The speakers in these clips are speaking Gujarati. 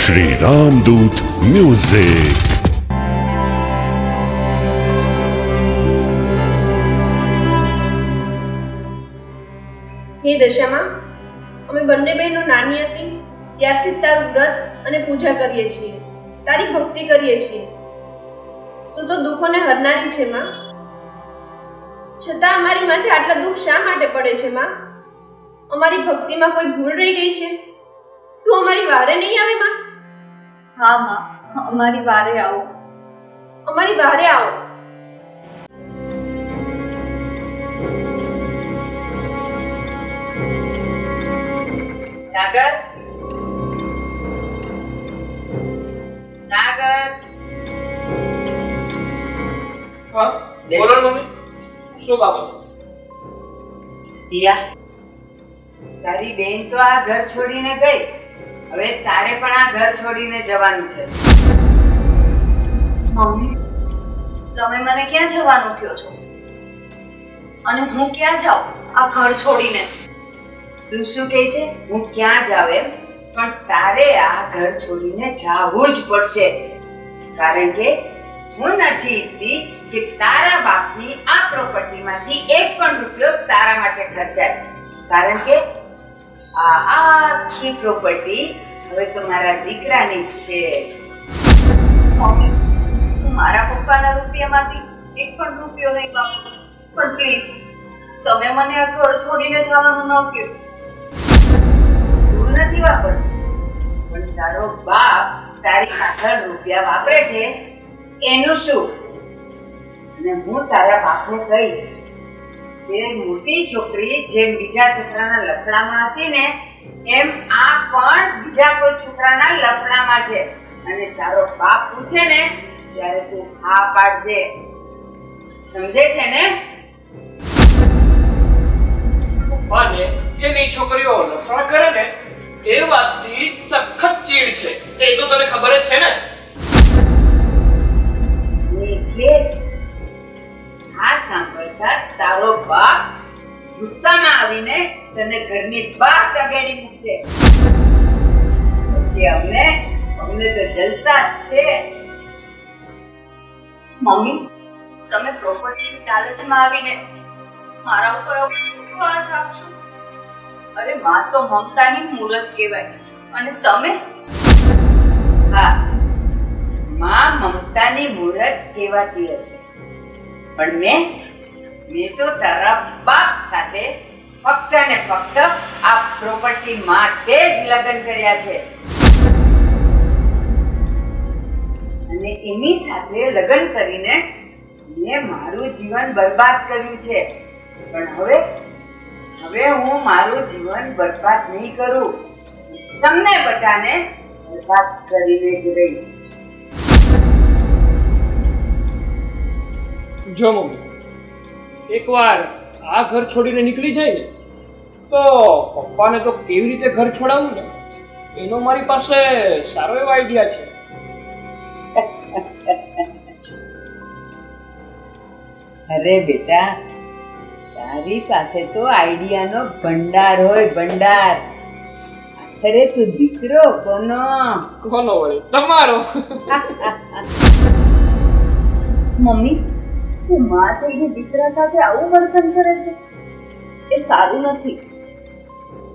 श्री रामदूत म्यूजिक। હે દશામાં, અમે બંને બહેનો નાની હતી ત્યારથી જ તારું વ્રત અને પૂજા કરીએ છીએ, તારી ભક્તિ કરીએ છીએ. તું તો દુઃખોને હરનારી છે માં. છતાં અમારી માથે આટલા દુઃખ શા માટે પડે છે માં? અમારી ભક્તિમાં કોઈ ભૂલ રહી ગઈ છે? તું અમારી વારે નહીં આવે માં? હા માં, અમારી વારે આવો. અમારી વારે આવો. સાગર, સાગર. હા, બોલો ને મમ્મી. શું કામ હતું? સિયા, તારી બેન તો આ ઘર છોડીને ગઈ, હવે તારે પણ આ ઘર છોડીને જવાનું છે. મમ્મી, તમે મને ક્યાં જવાનું કહો છો? અને હું ક્યાં જાઉં આ ઘર છોડીને? તું શું કહે છે? હું ક્યાં જાવ એમ? પણ તારે આ ઘર છોડીને જાવું જ પડશે, કારણ કે હું નથી ઈચ્છતી કે તારા બાપની આ પ્રોપર્ટીમાંથી એક પણ રૂપિયો તારા માટે ખર્ચાય, કારણ કે આ આખી પ્રોપર્ટી હવે તો મારા દીકરાની જ છે. મમ્મી, હું મારા પપ્પાના રૂપિયામાંથી એક પણ રૂપિયો નહીં વાપરું, પણ પ્લીઝ તમે મને આ ઘર છોડીને જવાનું ન કહો. તું નથી વાપરતી, પણ તારો બાપ તારી પાછળ રૂપિયા વાપરે છે એનું શું? અને હું તારા બાપને કહીશ કે મોટી છોકરી જેમ બીજા છોકરાના લફડામાં હતી ને, એમ આ પણ બીજા કોઈ છોકરાના લફડામાં છે. અને તારો બાપ પૂછે ને ત્યારે તું હા પાડજે, સમજે છે ને? પપ્પાને એની છોકરીઓ લફડા કરે ને એ વાતથી સખત ચીડ છે, એ તો તને ખબર જ છે ને. એટલે જ આ સાંભળતા તારો બાપ ગુસ્સામાં આવીને તને ઘરની બહાર ધકેલી મૂકશે. પછી અમને તો જલસા જ છે. મમ્મી, તમે પ્રોપર્ટીની લાલચમાં આવીને મારા ઉપર વાર રાખશો? અરે માં તો મમતાની મૂરત કહેવાય, અને તમે? હા, માં મમતાની મૂરત કહેવાતી હશે, પણ મેં તો તારા બાપ સાથે ફક્ત ને ફક્ત આ પ્રોપર્ટી માટે જ લગ્ન કર્યા છે, અને એની સાથે લગ્ન કરીને મેં મારું જીવન બરબાદ કર્યું છે. પણ હવે હું મારું જીવન બરબાદ નહીં કરું, તમને બધાને બરબાદ કરીને જ રહીશ. જો મમ્મી, એકવાર આ ઘર છોડીને નીકળી જાય ને તો પપ્પાને તો કેવી રીતે ઘર છોડાવવું ને એનો મારી પાસે સારો એવો આઈડિયા છે. અરે બેટા, તારી પાસે તો આઈડિયાનો ભંડાર હોય, ભંડાર. આખરે તું દીકરો કોનો વળી તમારો. મમ્મી, તું માં થઈને દીકરા સાથે આવું વર્તન કરે છે, એ સારું નથી.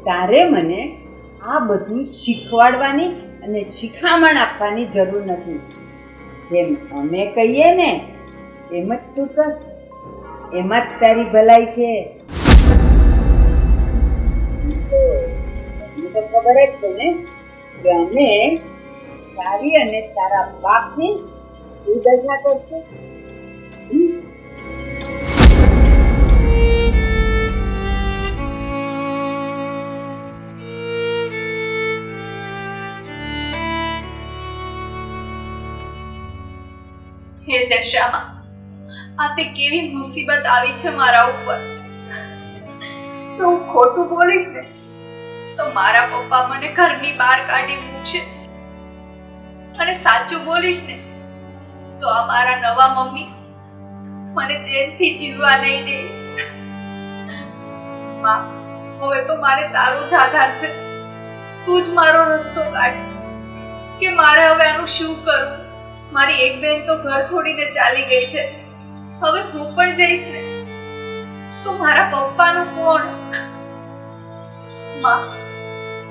તારે મને આ બધું શીખવાડવાની અને શિખામણ આપવાની જરૂર નથી. જેમ અમે કહીએ ને એમ જ તું કર, એમાં જ તારી ભલાઈ છે. મને તો ખબર જ છે ને કે અમે તારી અને તારા બાપની દુર્દશા કરશું. હે દશામાં, આ તે કેવી મુસીબત આવી છે મારા ઉપર. જો હું ખોટું બોલીશ ને તો મારા પપ્પા મને ઘરની બહાર કાઢી મૂકશે, અને સાચું બોલીશ ને તો આ મારા નવા મમ્મી મને ચેનથી જીવવા નહીં દે. માં, હવે તો મારે તારો જ આધાર છે. તું જ મારો રસ્તો કાઢ કે મારે હવે આનું શું કરવું. મારી એક બેન તો ઘર છોડીને ચાલી ગઈ છે. હવે હું પણ જઈશ ને તો મારા પપ્પાનું કોણ? માં,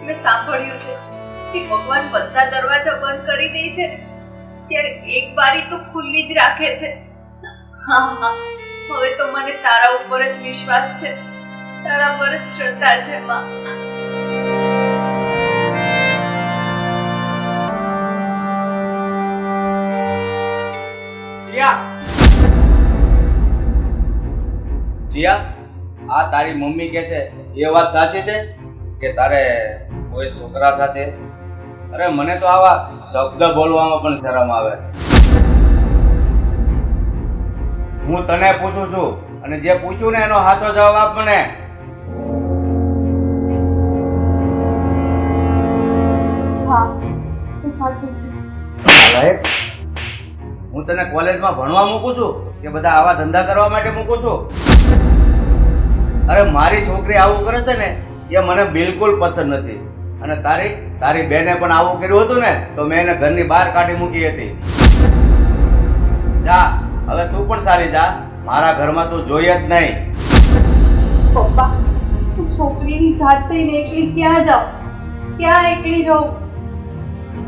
મેં સાંભળ્યું છે કે ભગવાન બધા દરવાજા બંધ કરી દે છે ને ત્યારે એક બારી તો ખુલ્લી જ રાખે છે. હા માં, હવે તો મને તારા ઉપર જ વિશ્વાસ છે, તારા પર જ શ્રદ્ધા છે માં. જીયા, આ તારી મમ્મી કે છે એ વાત સાચી છે કે તારે કોઈ છોકરા સાથે? અરે મને તો આવા શબ્દ બોલવામાં પણ શરમ આવે. હું તને પૂછું છું અને જે પૂછ્યું ને એનો સાચો જવાબ આપ મને. હા, તો સાચું છે. નાલાયક, હું તને કોલેજમાં ભણવા મૂકું છું કે બધા આવા ધંધા કરવા માટે મૂકું છું? અરે મારી છોકરી આવું કરે છે ને એ મને બિલકુલ પસંદ નથી. અને તારી બેને પણ આવું કર્યું હતું ને તો મેં એને ઘરની બહાર કાઢી મૂકી હતી. જા, હવે તું પણ ચાલી જા. મારા ઘરમાં તું જોઈએ જ નહીં. પપ્પા, હું છોકરીની જાત થઈને એકલી ક્યાં જાઉં, ક્યાં એકલી રહું?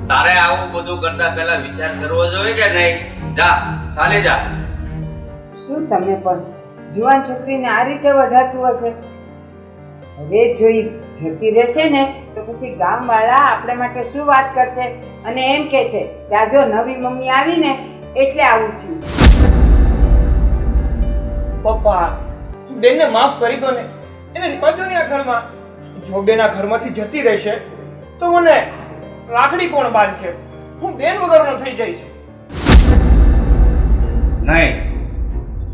તારે આવું બધું કરતા પહેલા વિચાર કરવો જોઈએ કે નહીં? જા, ચાલી જા. શું તમે પણ જુવાન છોકરીને આ રીતે વઢાતું હશે? હવે જોઈ જતી રહેશે ને તો પછી ગામવાળા આપણે માટે શું વાત કરશે અને એમ કહેશે કે આ જો નવી મમ્મી આવી ને એટલે આવું થયું. પપ્પા, બેનને માફ કરી દો ને, એને રહેવા દો ને આ ઘરમાં. જો બેન આ ઘરમાંથી જતી રહેશે તો મને રાખડી કોણ બાંધશે? હું બેન વગરનો થઈ જઈશ. નહીં,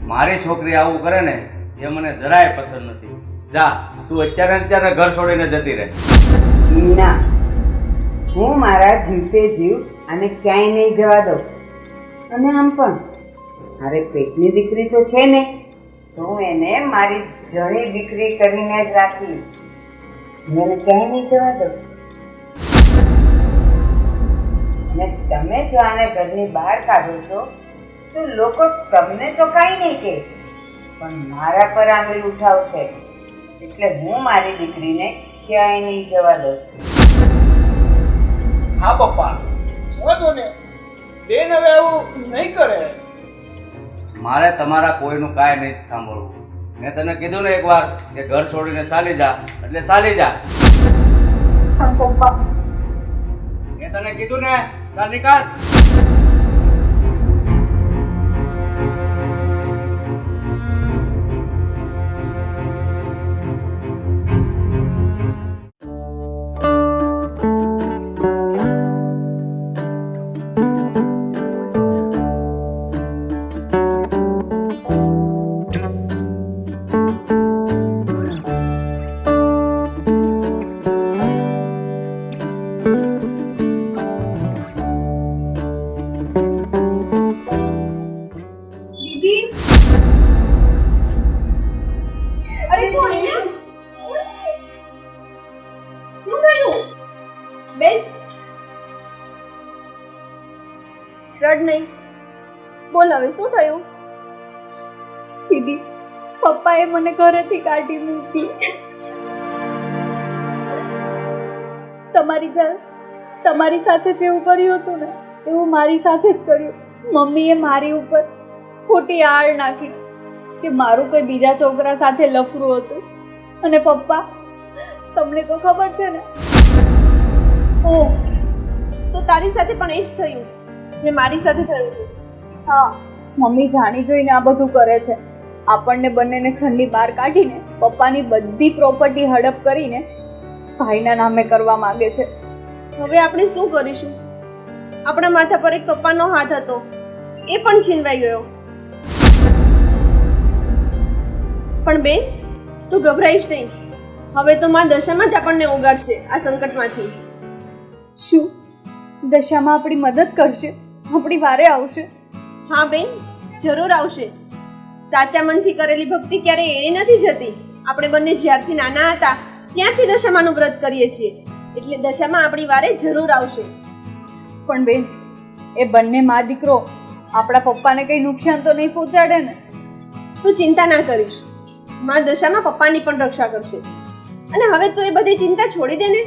મારી છોકરી આવું કરે ને એ મને જરાય પસંદ નથી. જા, તું અત્યારે ઘર છોડીને જતી રહે. ના, હું મારા જીવતે જીવ અને ક્યાંય નહીં જવા દઉં. અને આમ પણ મારે પેટની દીકરી તો છે ને, તો હું એને મારી જણી દીકરી કરીને જ રાખીશ. હું એને ક્યાંય નહીં જવા દઉં. અને તમે જો આને ઘરની બહાર કાઢો છો તો લોકો તમને તો કાંઈ નહીં કહે, પણ મારા પર આંગળી ઉઠાવશે. એટલે હું મારી દીકરીને ક્યાંય નહીં જવા દઉં. હા પપ્પા, જવા દો ને, બેન હવે આવું નહીં કરે. મારે તમારા કોઈનું કાંઈ નહીં સાંભળવું. મેં તને કીધું ને એકવાર કે ઘર છોડીને ચાલી જા એટલે ચાલી જા. પણ પપ્પા, મેં તને કીધું ને, ચાલ નીકળ. દીદી, અરે તું અહીંયા શું થયું? બેસ, રડ નહીં. બોલ હવે શું થયું? દીદી, પપ્પાએ મને ઘરેથી કાઢી મૂકી. તમારી સાથે જેવું કર્યું હતું ને એવું મારી સાથે જ કર્યું. મમ્મીએ મારી ઉપર ખોટી આળ નાખી કે મારું કોઈ બીજા છોકરા સાથે લફરું હતું. અને પપ્પા, તમને તો ખબર છે ને. ઓહ, તો તારી સાથે પણ એ જ થયું જે મારી સાથે થયું હતું. હા, મમ્મી જાણી જોઈને આ બધું કરે છે. આપણને બંનેને ઘરની બહાર કાઢીને પપ્પાની બધી પ્રોપર્ટી હડપ કરીને ભાઈના નામે કરવા માંગે છે. હવે આપણે શું કરીશું? આપણા માથા પર એક પપ્પાનો હાથ હતો, એ પણ છીનવાઈ ગયો. પણ બેન, તું ગભરાઈશ નહીં. હવે તો માં દશામાં જ આપણને ઉગારશે આ સંકટમાંથી. શું દશામાં આપણી મદદ કરશે? આપણી વારે આવશે? હા બેન, જરૂર આવશે. સાચા મનથી કરેલી ભક્તિ ક્યારેય એળી નથી જતી. આપણે બંને જ્યારથી નાના હતા ત્યાંથી દશામાનું વ્રત કરીએ છીએ, એટલે દશામાં આપણી વારે જરૂર આવશે. પણ બેન, એ બંને મા દીકરો આપણા પપ્પાને કઈ નુકસાન તો નહીં પહોંચાડે ને? તું ચિંતા ના કરીશ, માં દશામાં પપ્પાની પણ રક્ષા કરશે. અને હવે તું એ બધી ચિંતા છોડી દે ને.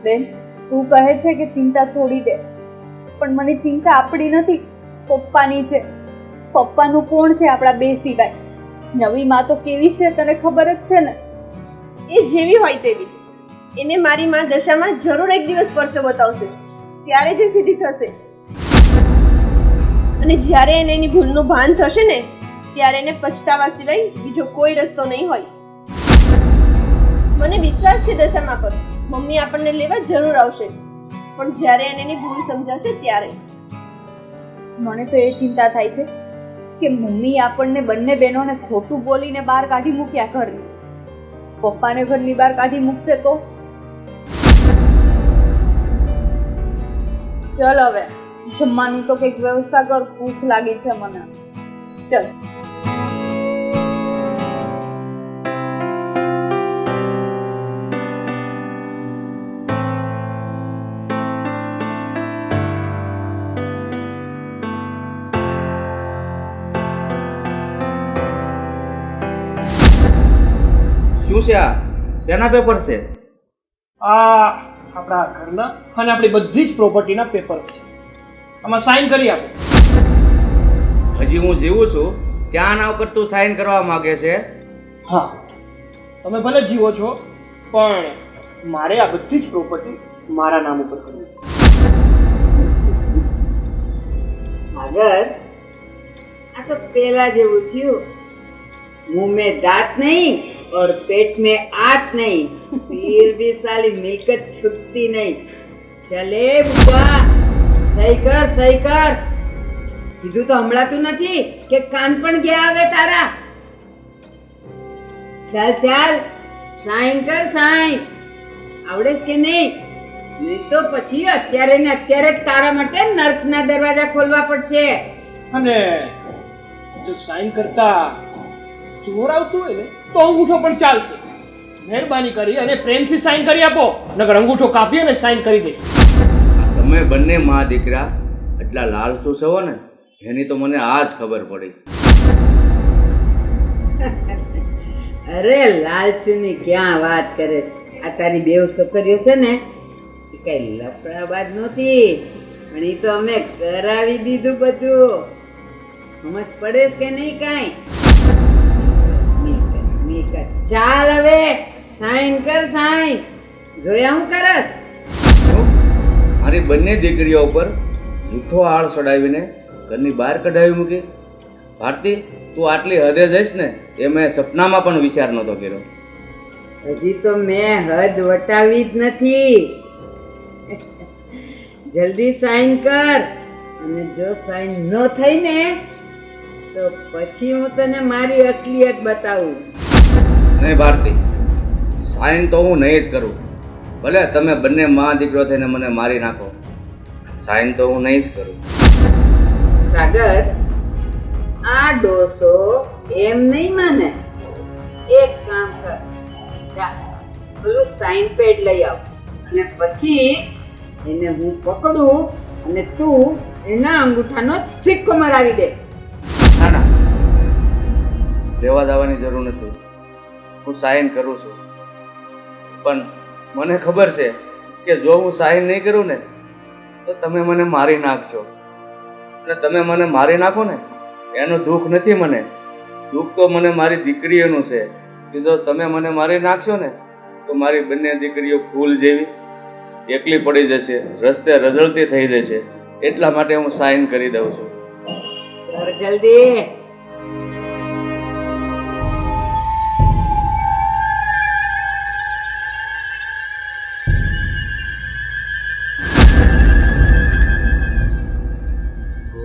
બેન, તું કહે છે કે ચિંતા છોડી દે, પણ મને ચિંતા આપણી નથી, પપ્પાની છે. પપ્પાનું કોણ છે આપણા બે સિવાય? નવી માં તો કેવી છે તને ખબર જ છે ને. એ જેવી હોય તેવી, એને મારી માં દશામાં જરૂર એક દિવસ પરચો બતાવશે, ત્યારે જ એ સીધી થશે. અને જ્યારે એને એની ભૂલનું ભાન થશે ને, ત્યારે એને પછતાવા સિવાય બીજો કોઈ રસ્તો નહીં હોય. મને વિશ્વાસ છે દશામાં પર, મમ્મી આપણને લેવા જરૂર આવશે, પણ જ્યારે એને એની ભૂલ સમજાશે ત્યારે. મને તો એ ચિંતા થાય છે કે મમ્મી આપણને બંને બહેનોને ખોટું બોલીને બહાર કાઢી મૂક્યા ઘરની. પપ્પાને ઘરની બહાર કાઢી મૂકશે તો? ચલ હવે જમવાની તો કંઈક વ્યવસ્થા કર, ભૂખ લાગી છે મને. ચલ. શું છે આ? શેના પેપર છે? આ આપણા ઘરના અને આપણી બધી જ પ્રોપર્ટીના પેપર છે. આમાં સાઈન કરી આપો. હજી હું જીવું છું ત્યાં આના ઉપર તું સાઈન કરવા માંગે છે? હા, તમે ભલે જીવો છો, પણ મારે આ બધી જ પ્રોપર્ટી મારા નામ ઉપર કરવી. સાગર, આ તો પેલા જેવું થયું. मुंह में दांत नहीं और पेट में आत नहीं, फिर भी साली मिलकत छूटती नहीं. चले बुआ, सही कर. કીધું તો હમણાતું નથી કે કાન પણ ગયા આવે તારા. ચાલ સાઈન કર, સાઈન. આવડે કે નહીં? નહીં તો પછી અત્યારે ને અત્યારે જ તારા માટે નર્કના દરવાજા ખોલવા પડશે. અને જો સાઈન કરતા ચોર આવતું હોય ને તો અંગૂઠો પણ ચાલશે. મહેરબાની કરી અને પ્રેમથી સાઈન કરી આપો, નકર અંગૂઠો કાપી અને સાઈન કરી દઈશ. તમે બંને મા દીકરા એટલા લાલચુ છો ને, એની તો મને આજ ખબર પડી. અરે લાલચુની ક્યાં વાત કરે છે? આ તારી બેવ છોકરીઓ છે ને, એ કઈ લફડાબાજ નહોતી, પણ એ તો અમે કરાવી દીધું બધું. સમજ પડે છે કે નહીં કાંઈ? ચાલ હવે સાઈન કર, સાઈન. જોયા હું કરસ? મારી બંને દીકરીઓ ઉપર જૂઠો આળ ચડાવીને ઘરની બહાર કઢાવી મૂકી. ભારતી, તું આટલી હદે જઈશ ને એ મેં સપનામાં પણ વિચાર નહોતો કર્યો. હજી તો મેં હદ વટાવી જ નથી. જલ્દી સાઈન કર, અને જો સાઈન ન થઈ ને તો પછી હું તને મારી અસલિયત બતાવું. નહીં ભારતી, સાઈન તો હું નહીં જ કરું. ભલે તમે બંને મા દીકરો થઈને મને મારી નાખો, સાઈન તો હું નહીં જ કરું. સાગર, આ ડોસો એમ નહીં માને. એક કામ કર, જા પેલું સાઈન પેડ લઈ આવ, અને પછી એને હું પકડું અને તું એના અંગૂઠાનો સિક્કો મરાવી દે. ના ના, લેવા જવાની જરૂર નથી. હું સાઈન કરું છું, પણ મને ખબર છે કે જો હું સાઈન નહીં કરું ને તો તમે મને મારી નાખશો. અને તમે મને મારી નાખો ને એનું દુઃખ નથી મને, દુઃખ તો મને મારી દીકરીઓનું છે કે જો તમે મને મારી નાખશો ને તો મારી બંને દીકરીઓ ફૂલ જેવી એકલી પડી જશે, રસ્તે રઝળતી થઈ જશે. એટલા માટે હું સાઈન કરી દઉં છું. કર જલ્દી.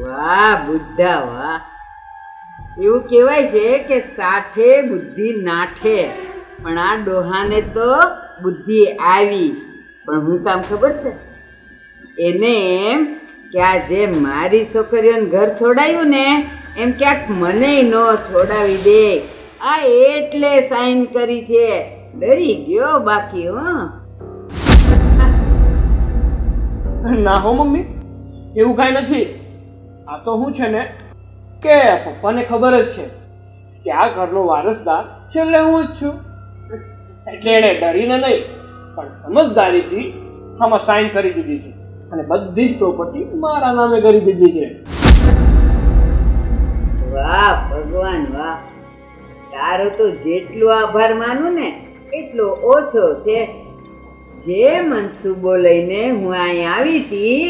વાહ બુદ્ધા વાહ. એવું કહેવાય છે કે સાઠે બુદ્ધિ નાઠે, પણ આ ડોહાને તો બુદ્ધિ આવી. પણ હું કામ ખબર છે એને? એમ કે આ જે મારી છોકરીઓને ઘર છોડાયું ને એમ ક્યાંક મને ન છોડાવી દે. આ એટલે સાઈન કરી છે ડરી ગયો બાકી હો. ના હો મમ્મી, એવું કાંઈ નથી. આ તો હું છે ને કે પપ્પાને ખબર જ છે કે આ ઘરનો વારસદાર છેલ્લે હું જ છું, એટલે એણે ડરીને નહીં પણ સમજદારીથી આમાં સાઈન કરી દીધી છે અને બધી જ પ્રોપર્ટી મારા નામે કરી દીધી છે. વાહ ભગવાન વાહ, તારો તો જેટલો આભાર માનું ને એટલો ઓછો છે. જે મનસૂબો લઈને હું અહીં આવી હતી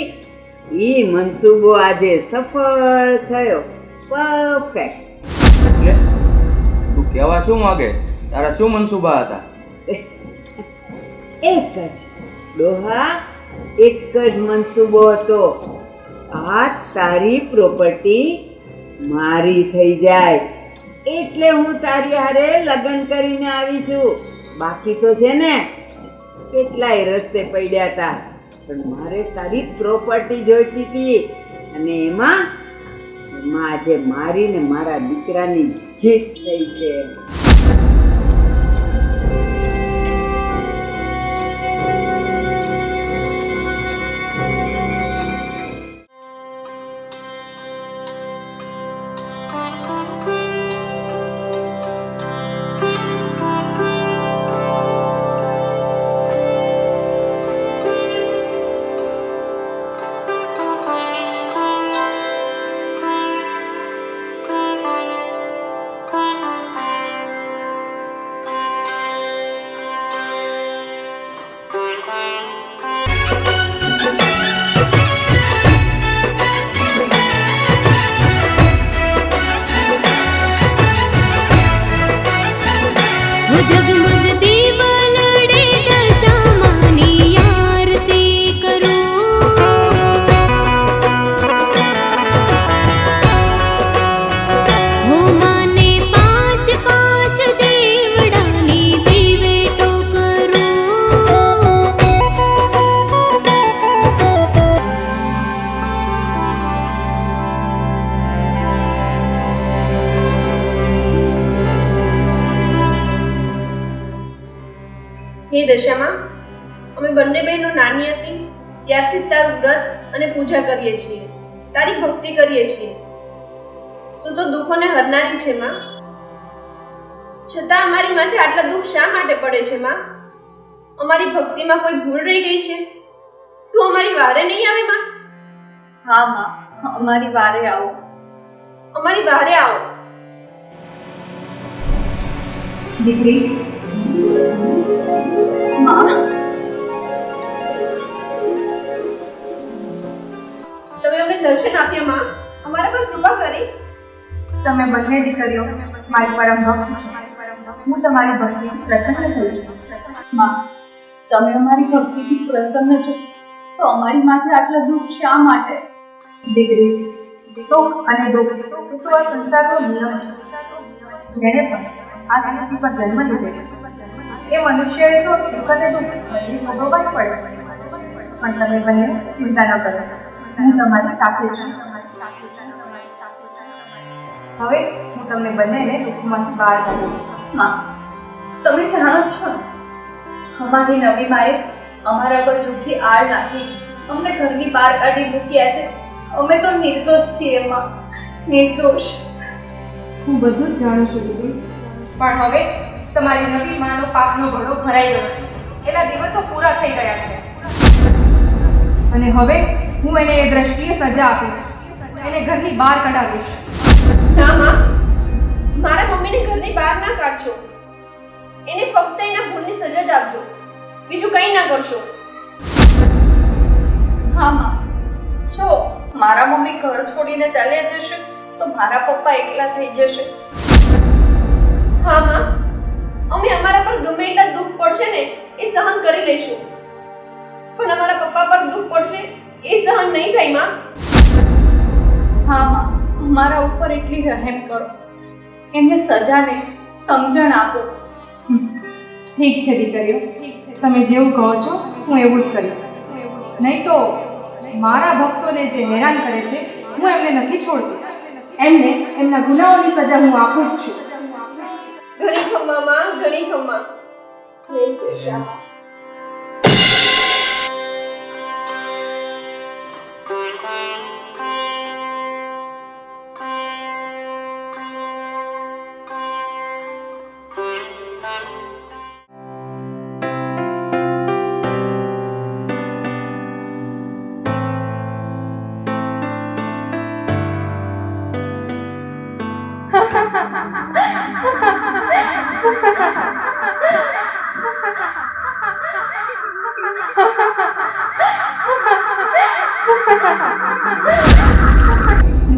ઈ મનસૂબો આજે સફળ થયો. પરફેક્ટ. એટલે તું કહેવા શું માંગે? તારા શું મનસુબા હતા? એક જ ડોહા, એક જ મનસૂબો હતો. આ તારી પ્રોપર્ટી મારી થઈ જાય એટલે હું તારી હારે લગ્ન કરીને આવી છું. બાકી તો છે ને કેટલાય રસ્તે પડ્યા હતા, પણ મારે તારી પ્રોપર્ટી જોઈતી હતી અને એમાં આજે મારી ને મારા દીકરાની જીત થઈ છે. जगमग दीवलड़े दशामानी आरती करूं, हो माने पांच पांच देवड़ानी दीवेटो करूं. હે દશામાં, અમે બંને બહેનો નાની હતી ત્યારથી જ તારું વ્રત અને પૂજા કરીએ છીએ, તારી ભક્તિ કરીએ છીએ. તું તો દુઃખોને હરનારી છે માં, છતાં અમારી માથે આટલા દુઃખ શા માટે પડે છે માં? અમારી ભક્તિમાં કોઈ ભૂલ રહી ગઈ છે? તું અમારી વારે નહીં આવે માં? હા માં, અમારી વારે આવો. અમારી વારે આવો. દીકરી, માં, તમે અમને દર્શન આપ્યા માં, અમારા પર કૃપા કરી. તમે બંને દીકરીઓ મારી પરમ ભક્ત છો. હું તમારી ભક્તિથી પ્રસન્ન થઈ છું. માં, તમે અમારી ભક્તિથી પ્રસન્ન છો તો અમારી માથે આટલા દુઃખ શા માટે? દીકરી, સુખ અને દુઃખ એ તો આ સંસારનો નિયમ છે. જેને પણ આ ધરતી પર જન્મ લીધો છે એ મનુષ્યએ તો સુખ અને દુઃખ બંને ભોગવવા જ પડે છે. પણ તમે બંને ચિંતા ન કરો, હું તમારી સાથે છું. હવે હું તમને બંનેને દુઃખમાંથી બહાર કાઢું છું. માં, તમે જાણો છો ને, અમારી નવી માએ અમારા પર જૂઠી આડ નાખી અમને ઘરની બહાર કાઢી મૂક્યા છે. અમે તો નિર્દોષ છીએ માં, નિર્દોષ. હું બધું જ જાણું છું દીદી, પણ હવે તમારી નવી માનો પાપનો ઘડો ભરાઈ ગયો છે. એના દિવસો પૂરા થઈ ગયા છે અને હવે હું એને એ દ્રષ્ટિએ સજા આપીશ, એને ઘરની બહાર કઢાવીશ. ના માં, મારા મમ્મીને ઘરની બહાર ના કાઢશો. એને ફક્ત એના ભૂલની સજા જ આપજો, બીજું કંઈ ના કરશો. હા માં, જો મારા મમ્મી ઘર છોડીને ચાલ્યા જશે તો મારા પપ્પા એકલા થઈ જશે. હા માં, અમે અમારા પર ગમે એટલા દુઃખ પડશે ને એ સહન કરી લઈશું, પણ અમારા પપ્પા પર દુઃખ પડશે એ સહન નહીં થાય માં. હા માં, અમારા ઉપર એટલી રહેમ કરો, એમને સજા નહીં સમજણ આપો. ઠીક છે દીકરીઓ, તમે જેવું કહો છો હું એવું જ કરીશ. નહીં તો મારા ભક્તોને જે હેરાન કરે છે હું એમને નથી છોડતી. એમને એમના ગુનાઓની સજા હું આપું જ છું. ઘણી ખમ્મા માં, ઘણી ખમ્મા. નહીં દશામાં.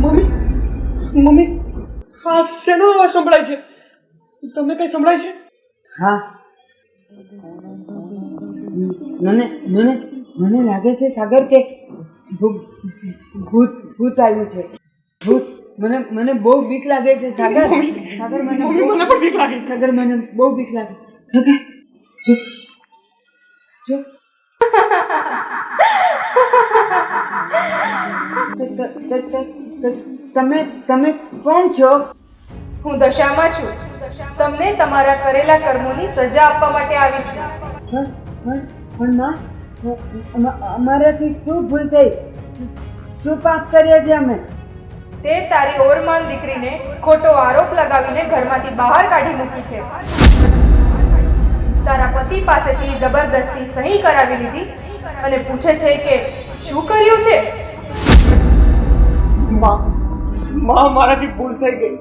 મમ્મી મમ્મી આ શેનો અવાજ સંભળાય છે? તમને કઈ સંભળાય છે? હા, મને મને મને લાગે છે સાગર કે ભૂત ભૂત આવ્યું છે. ભૂત મને મને બહુ બીક લાગે છે સાગર. સાગર મને મમ્મી મને પણ બીક લાગે છે. સાગર મને બહુ બીક લાગે. સાગર જો જો તમે તમે કોણ છો? હું દશામાં છું. તમને તમારા કરેલા કર્મોની સજા આપવા માટે આવી છું. પણ માં અમારાથી શું ભૂલ થઈ? શું પાપ કર્યા છે અમે? તે તારી ઓરમાન દીકરીને ખોટો આરોપ લગાવીને ઘરમાંથી બહાર કાઢી મૂકી છે. તારા પતિ પાસેથી જબરદસ્તી સહી કરાવી લીધી અને પૂછે છે કે શું કર્યું છે? માં મારાથી ભૂલ થઈ ગઈ.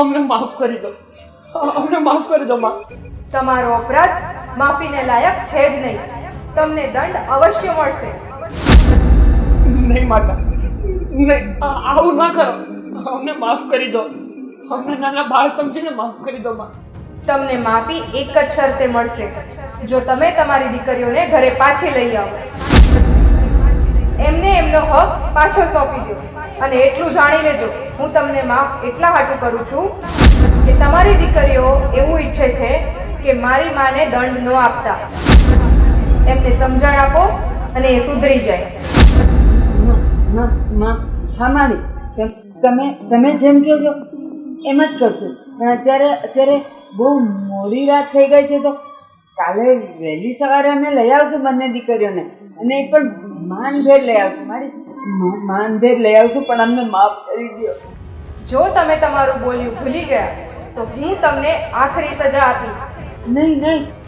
અમને માફ કરી દો. અમને માફ કરી દો માં. તમારો અપરાધ માફીને લાયક છે જ નહીં. તમને દંડ અવશ્ય મળશે. નહીં માતા, નહીં, આવું ના કરો. અમને માફ કરી દો. અમને નાના બાળ સમજીને માફ કરી દો માં. તમને માફી એક જ શરતે મળશે, જો તમે તમારી દીકરીઓને ઘરે પાછી લઈ આવો. એમને એમનો હક પાછો સોંપી દો. અને એટલું જાણી લેજો, હું તમને માફ એટલા હાટું કરું છું કે તમારી દીકરીઓ એવું ઈચ્છે છે કે મારી માને દંડ ન આપતા. એમને સમજણ આપો અને એ સુધરી જાય. હા મારી, તમે જેમ કહેજો એમ જ કરશું. પણ અત્યારે બહુ મોડી રાત થઈ ગઈ છે, તો કાલે વહેલી સવારે અમે લઈ આવશું બંને દીકરીઓને, અને એ પણ માનભેર લઈ આવશું. મારી માનભેર લઈ આવશું, પણ અમને માફ કરી દો. જો તમે તમારું બોલ્યું ભૂલી ગયા તો હું તમને આખરી સજા આપીશ.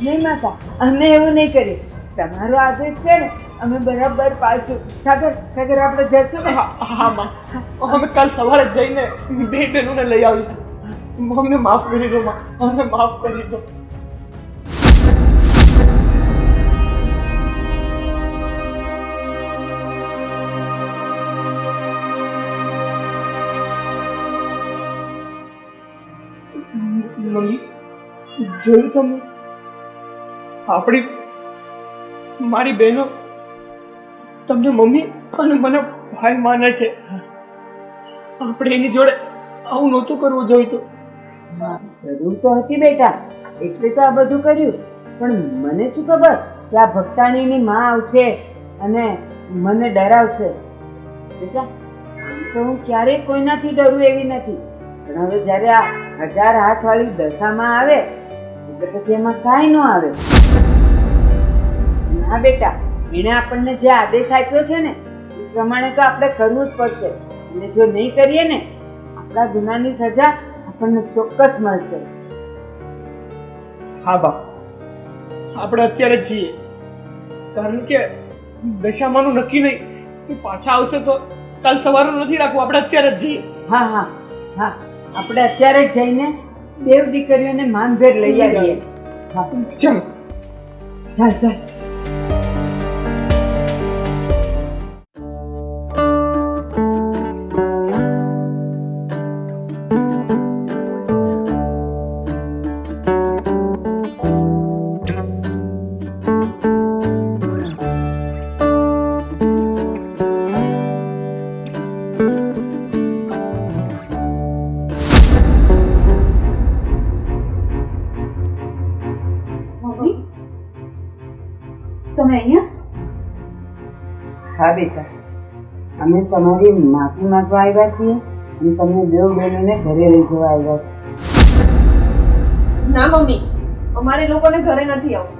નહીં માતા, અમે એવું નહીં કરીએ. તમારો આદેશ છે ને, અમે બરાબર પાડશું. સાગર આપણે જશું ને? હા માં, અમે કાલ સવારે જઈને બે બહેનોને લઈ આવીશું. અમને માફ કરી દો માં, અમને માફ કરી દો. મમ્મી, જોયું તમે? મારી બહેનો તમને મમ્મી અને મને ભાઈ માને છે. આપણે એની જોડે આવું નહોતું કરવું જોઈતું. જરૂર તો હતી બેટા, એટલે તો આ બધું કર્યું. પણ મને શું ખબર કે આ ભક્તાણીની માં આવશે અને મને ડરાવશે. બેટા, આમ તો હું ક્યારેય કોઈનાથી ડરું એવી નથી, પણ હવે જ્યારે આ 1000 હાથવાળી દશામાં આવે એટલે પછી એમાં કાંઈ ન આવે. ના બેટા, એણે આપણને જે આદેશ આપ્યો છે ને એ પ્રમાણે તો આપણે કરવું જ પડશે. અને જો નહીં કરીએ ને, આપણા ગુનાની સજા આપણને ચોક્કસ મળશે. હા બા, આપણે અત્યારે જ જઈએ, કારણ કે દશામાનું નક્કી નહીં કે પાછા આવશે તો કાલ સવારનું નથી રાખવું. આપણે અત્યારે જ જઈએ. હા, આપણે અત્યારે જ જઈને બેવ દીકરીઓને માનભેર લઈ આવીએ. હા, ચાલો. ચાલ. તમે અહીંયા? હા બેટા, અમે તમારી માફી માંગવા આવ્યા છીએ અને તમને બેવ બહેનોને ઘરે લઈ જવા આવ્યા છીએ. ના મમ્મી, અમારે લોકોને ઘરે નથી આવવું.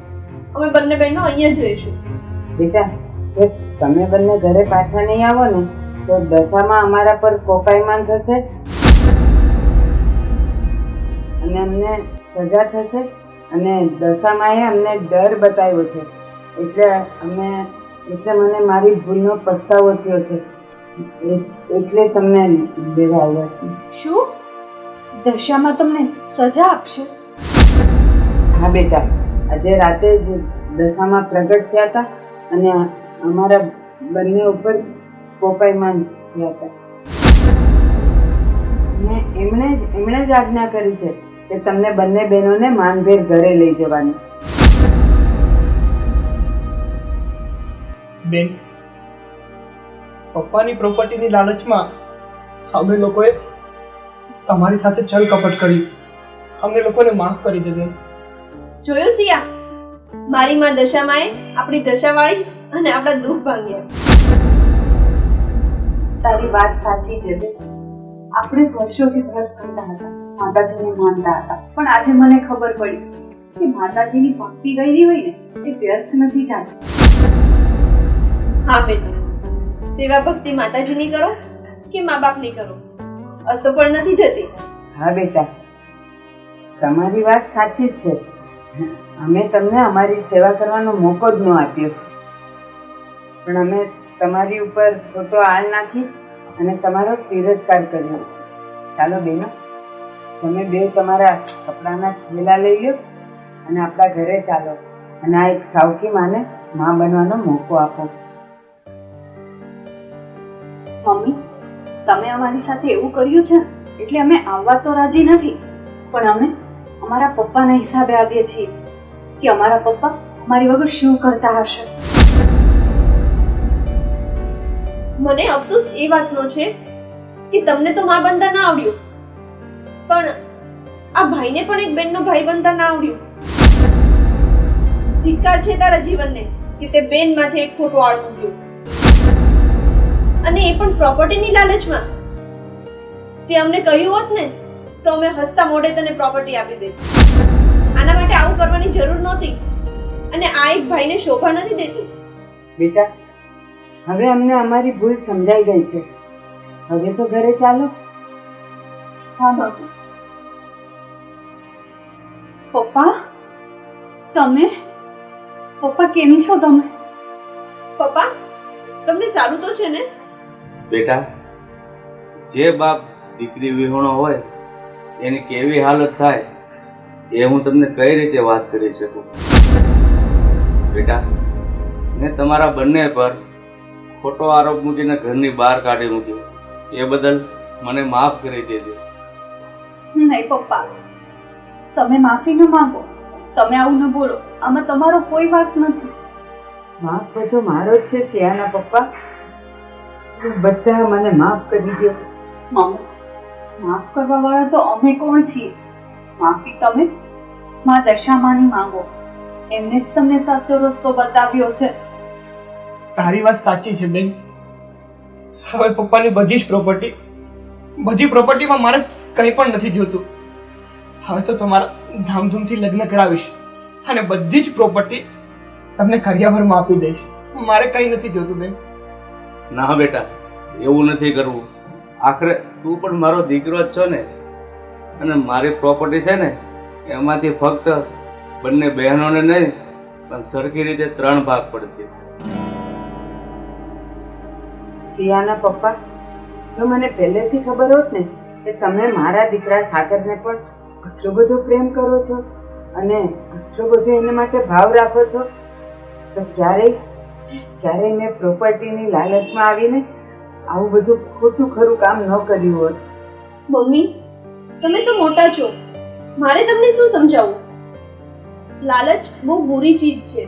અમે બંને બહેનો અહીંયા જ રહીશું. બેટા, જો તમે બંને ઘરે પાછા નહીં આવો ને તો દશામાં અમારા પર કોપાયમાન થશે અને અમને સજા થશે. અને દશામાએ અમને ડર બતાવ્યો છે એટલે મને મારી ભૂલનો પસ્તાવો થયો છે. એટલે તમને લેવા આવ્યા છે. શું દશામાં તમને સજા આપશે? હા બેટા, આજે રાતે જ દશામાં પ્રગટ થયા હતા અને અમારા બંને ઉપર કોપાયમાન થયા હતા. અને એમણે જ આજ્ઞા કરી છે કે તમને બંને બહેનોને માનભેર ઘરે લઈ જવાની. બેન, પપ્પાની પ્રોપર્ટીની લાલચમાં અમે લોકોએ તમારી સાથે છલ કપટ કરી. અમને લોકોને માફ કરી દે બેન. જોયું સિયા, મારી માં દશામાએ આપણી દશા વાળી અને આપણા દુઃખ ભાંગ્યા. તારી વાત સાચી છે બેન. આપણે વર્ષોથી વ્રત કરતા હતા, માતાજીને માનતા હતા, પણ આજે મને ખબર પડી કે માતાજીની ભક્તિ કરી હોય ને એ વ્યર્થ નથી જાતી. હા બેટા, સેવા ભક્તિ માતાજીની કરો કે મા બાપની કરો, અસફળ નથી જતી. હા બેટા, તમારી વાત સાચી જ છે. અમે તમને અમારી સેવા કરવાનો મોકો જ ન આપ્યો, પણ અમે તમારી ઉપર ખોટો આળ નાખી અને તમારો તિરસ્કાર કર્યો. ચાલો બેનો, તમે બે તમારા કપડાના થેલા લઈ લો અને આપણા ઘરે ચાલો અને આ એક સાવકી માને માં બનવાનો મોકો આપો. મમ્મી, તમે અમારી સાથે એવું કર્યું છે એટલે અમે આવવા તો રાજી નથી, પણ અમે અમારા પપ્પાના હિસાબે આવીએ છીએ કે અમારા પપ્પા અમારી વગર શું કરતા હશે. મને અફસોસ એ વાતનો છે કે તમને તો માં બનતા ના આવડ્યું, પણ આ ભાઈને પણ એક બેનનો ભાઈ બનતા ના આવડ્યું. ધિક્કાર છે તારા જીવનને કે તે બેન માંથી એક ખોટો આળ મૂક્યો, અને એ પણ પ્રોપર્ટીની લાલચમાં. તે અમને કહ્યું હોત ને તો અમે હસતા મોઢે તને પ્રોપર્ટી આપી દે. આના માટે આવું કરવાની જરૂર નહોતી, અને આ એક ભાઈને શોભા નથી દેતું. બેટા, હવે અમને અમારી ભૂલ સમજાઈ ગઈ છે. હવે તો ઘરે ચાલો. હા મમ્મી. પપ્પા, તમે? પપ્પા કેમ છો તમે? પપ્પા, તમને સારું તો છે ને? બેટા, જે બાપ દીકરી વિહોણો હોય એની કેવી હાલત થાય એ હું તમને કઈ રીતે વાત કરી શકું. બેટા, મેં તમારા બંને પર ખોટો આરોપ મૂકીને ઘરની બહાર કાઢી મૂક્યો, એ બદલ મને માફ કરી દેજો. નહીં પપ્પા, તમે માફી ન માંગો, તમે આવું ન બોલો, આમાં તમારો કોઈ વાંક નથી. માફ બધો મારો જ છે સિયાના પપ્પા. બધા મને માફ કરી દો. મમ્મી, માફ કરવા વાળા તો અમે કોણ છીએ? માફી તમે માં દશામાની માંગો, એમને જ તમને સાચો રસ્તો બતાવ્યો છે. તારી વાત સાચી છે બેન. હવે પપ્પાની બધી જ પ્રોપર્ટીમાં મારે કંઈ પણ નથી જોતું. હવે તો તમારા ધામધૂમથી લગ્ન કરાવીશ અને બધી જ પ્રોપર્ટી તમને કર્યાવરમાં આપી દઈશ. મારે કંઈ નથી જોતું બેન. ના બેટા, એવું નથી કરવું. આખરે તું પણ મારો દીકરો જ છો ને, અને મારી પ્રોપર્ટી છે ને એમાંથી ફક્ત બંને બહેનોને નહીં પણ સરખી રીતે 3 ભાગ પડશે. સિયાના પપ્પા, જો મને પહેલેથી ખબર હોત ને કે તમે મારા દીકરા સાગરને પણ આટલો બધો પ્રેમ કરો છો અને આટલો બધો એના માટે ભાવ રાખો છો, તો ક્યારેય મેં પ્રોપર્ટીની લાલચમાં આવીને આવું બધું ખોટું ખરું કામ ન કર્યું હોત. મમ્મી, તમે તો મોટા છો, મારે તમને શું સમજાવવું? લાલચ બહુ બુરી ચીજ છે,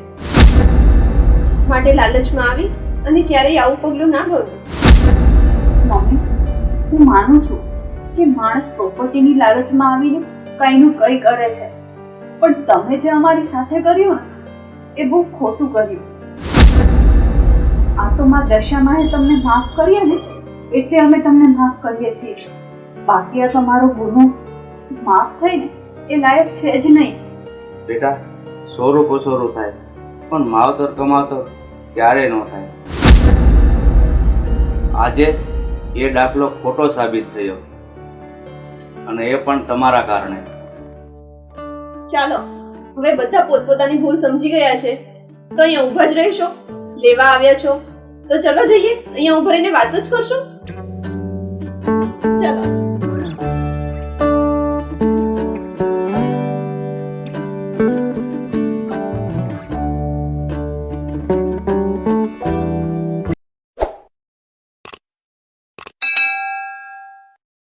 માટે લાલચમાં આવી અને ક્યારેય આવું પગલું ના ભરવું. મમ્મી, હું માનું છું કે માણસ પ્રોપર્ટીની લાલચમાં આવીને કંઈનું કંઈ કરે છે, પણ તમે જે અમારી સાથે કર્યું ને એ બહુ ખોટું કર્યું. આ તો માં દશામાએ તમને માફ કર્યા ને એટલે અમે તમને માફ કરીએ છીએ. બાકી આ તમારો ગુનો માફ થઈને એ લાયક છે જ નહીં. બેટા, સોરું પસોરું થાય પણ માવતર કમાવતર ક્યારેય ન થાય. આજે એ દાખલો ખોટો સાબિત થયો અને એ પણ તમારા કારણે. ચાલો હવે બધા પોતપોતાની ભૂલ સમજી ગયા છે તો અહીંયા ઊભા જ રહેશો? લેવા આવ્યા છો તો ચલો જઈએ, અહીંયા ઊભા રહીને વાતો જ કરશો. ચાલો.